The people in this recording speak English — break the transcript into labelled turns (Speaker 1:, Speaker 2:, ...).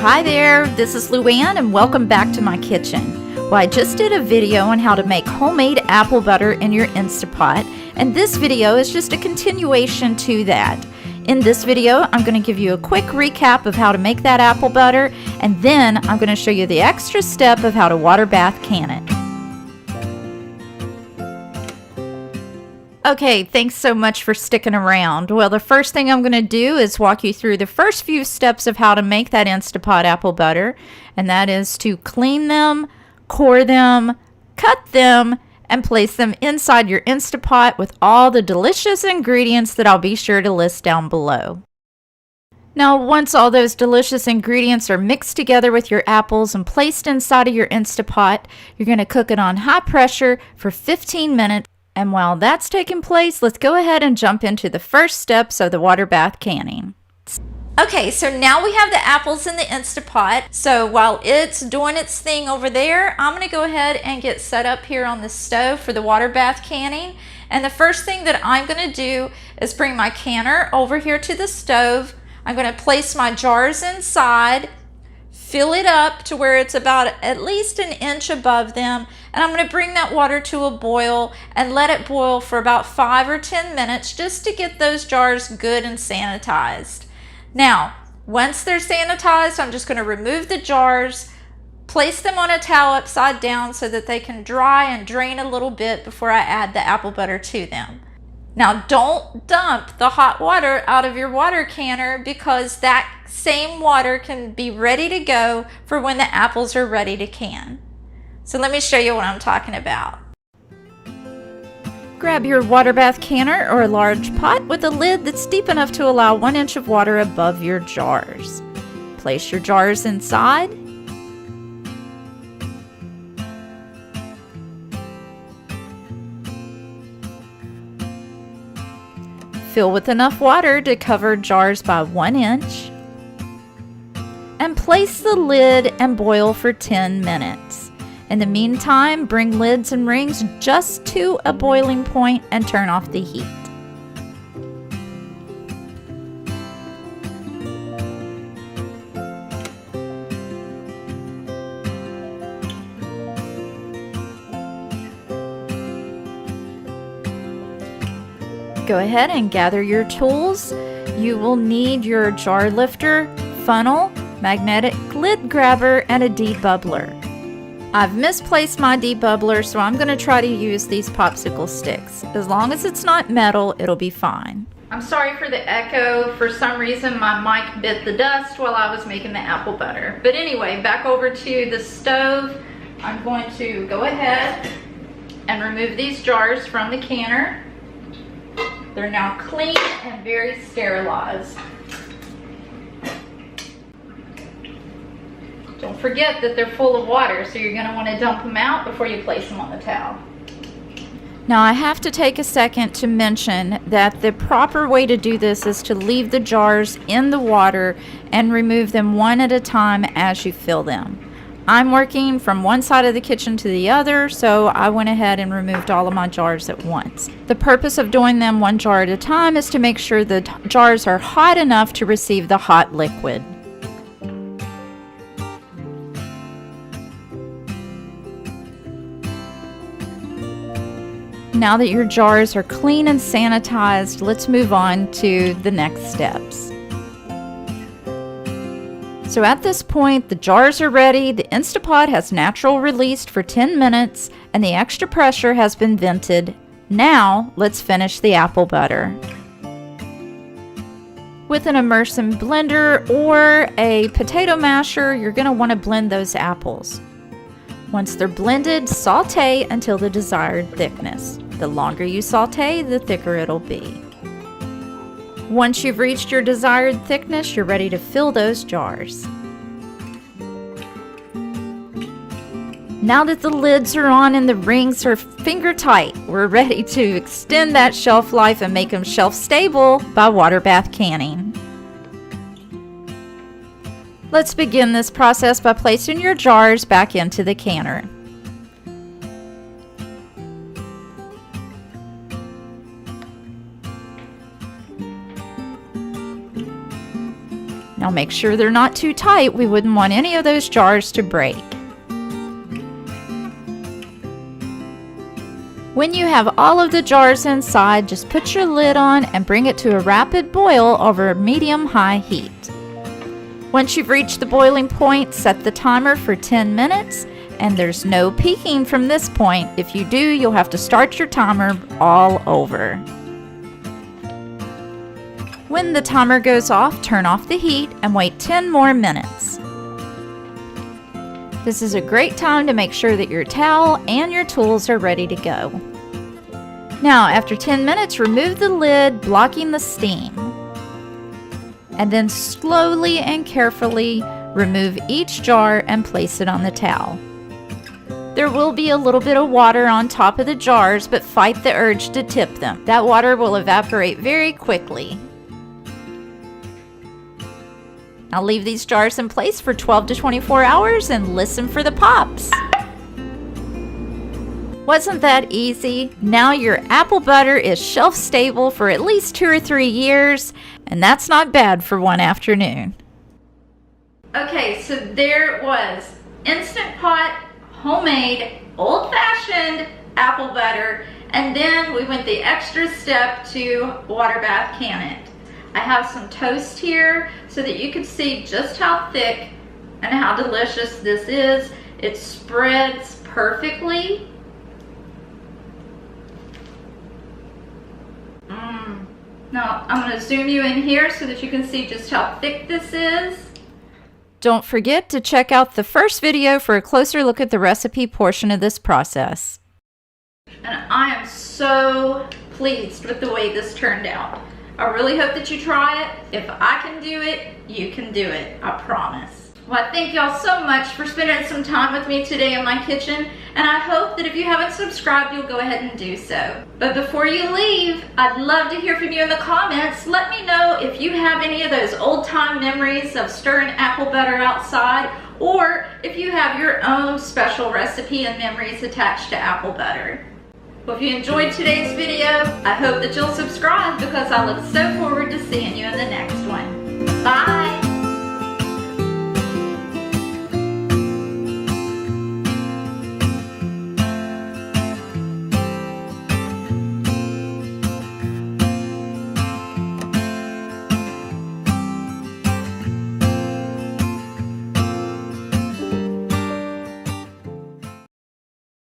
Speaker 1: Hi there, this is Luann and welcome back to my kitchen. Well, I just did a video on how to make homemade apple butter in your Instapot, and this video is just a continuation to that. In this video, I'm going to give you a quick recap of how to make that apple butter, and then I'm going to show you the extra step of how to water bath can it. Okay, thanks so much for sticking around. Well, the first thing I'm going to do is walk you through the first few steps of how to make that Instapot apple butter, and that is to clean them, core them, cut them, and place them inside your Instapot with all the delicious ingredients that I'll be sure to list down below. Now, once all those delicious ingredients are mixed together with your apples and placed inside of your Instapot, you're going to cook it on high pressure for 15 minutes. And while that's taking place, let's go ahead and jump into the first steps of the water bath canning. Okay, so now we have the apples in the Instapot. So while it's doing its thing over there, I'm going to go ahead and get set up here on the stove for the water bath canning. And the first thing that I'm going to do is bring my canner over here to the stove. I'm going to place my jars inside, fill it up to where it's about at least an inch above them, and I'm going to bring that water to a boil and let it boil for about 5 or 10 minutes just to get those jars good and sanitized. Now, once they're sanitized, I'm just going to remove the jars, place them on a towel upside down so that they can dry and drain a little bit before I add the apple butter to them. Now, don't dump the hot water out of your water canner because that same water can be ready to go for when the apples are ready to can. So let me show you what I'm talking about. Grab your water bath canner or a large pot with a lid that's deep enough to allow 1 inch of water above your jars. Place your jars inside. Fill with enough water to cover jars by 1 inch. And place the lid and boil for 10 minutes. In the meantime, bring lids and rings just to a boiling point and turn off the heat. Go ahead and gather your tools. You will need your jar lifter, funnel, magnetic lid grabber, and a debubbler. I've misplaced my debubbler, so I'm going to try to use these popsicle sticks. As long as it's not metal, it'll be fine. I'm sorry for the echo. For some reason, my mic bit the dust while I was making the apple butter. But anyway, back over to the stove. I'm going to go ahead and remove these jars from the canner. They're now clean and very sterilized. Don't forget that they're full of water, so you're going to want to dump them out before you place them on the towel. Now, I have to take a second to mention that the proper way to do this is to leave the jars in the water and remove them one at a time as you fill them. I'm working from one side of the kitchen to the other, so I went ahead and removed all of my jars at once. The purpose of doing them one jar at a time is to make sure the jars are hot enough to receive the hot liquid. Now that your jars are clean and sanitized, let's move on to the next steps. So at this point, the jars are ready, the Instapot has natural released for 10 minutes, and the extra pressure has been vented. Now, let's finish the apple butter. With an immersion blender or a potato masher, you're going to want to blend those apples. Once they're blended, saute until the desired thickness. The longer you saute, the thicker it'll be. Once you've reached your desired thickness, you're ready to fill those jars. Now that the lids are on and the rings are finger tight, we're ready to extend that shelf life and make them shelf stable by water bath canning. Let's begin this process by placing your jars back into the canner. Now make sure they're not too tight. We wouldn't want any of those jars to break. When you have all of the jars inside, just put your lid on and bring it to a rapid boil over medium-high heat. Once you've reached the boiling point, set the timer for 10 minutes, and there's no peaking from this point. If you do, you'll have to start your timer all over. When the timer goes off, turn off the heat and wait 10 more minutes. This is a great time to make sure that your towel and your tools are ready to go. Now, after 10 minutes, remove the lid, blocking the steam. And then slowly and carefully remove each jar and place it on the towel. There will be a little bit of water on top of the jars, but fight the urge to tip them. That water will evaporate very quickly. Now leave these jars in place for 12 to 24 hours and listen for the pops. Wasn't that easy? Now your apple butter is shelf stable for at least 2 or 3 years, and that's not bad for one afternoon. Okay, so there it was. Instant Pot, homemade, old-fashioned apple butter, and then we went the extra step to water bath can it. I have some toast here so that you can see just how thick and how delicious this is. It spreads perfectly. Now I'm going to zoom you in here so that you can see just how thick this is. Don't forget to check out the first video for a closer look at the recipe portion of this process. And I am so pleased with the way this turned out. I really hope that you try it. If I can do it, you can do it. I promise. Well, thank y'all so much for spending some time with me today in my kitchen, and I hope that if you haven't subscribed, you'll go ahead and do so. But before you leave, I'd love to hear from you in the comments. Let me know if you have any of those old-time memories of stirring apple butter outside, or if you have your own special recipe and memories attached to apple butter. Well, if you enjoyed today's video, I hope that you'll subscribe because I look so forward to seeing you in the next one. Bye!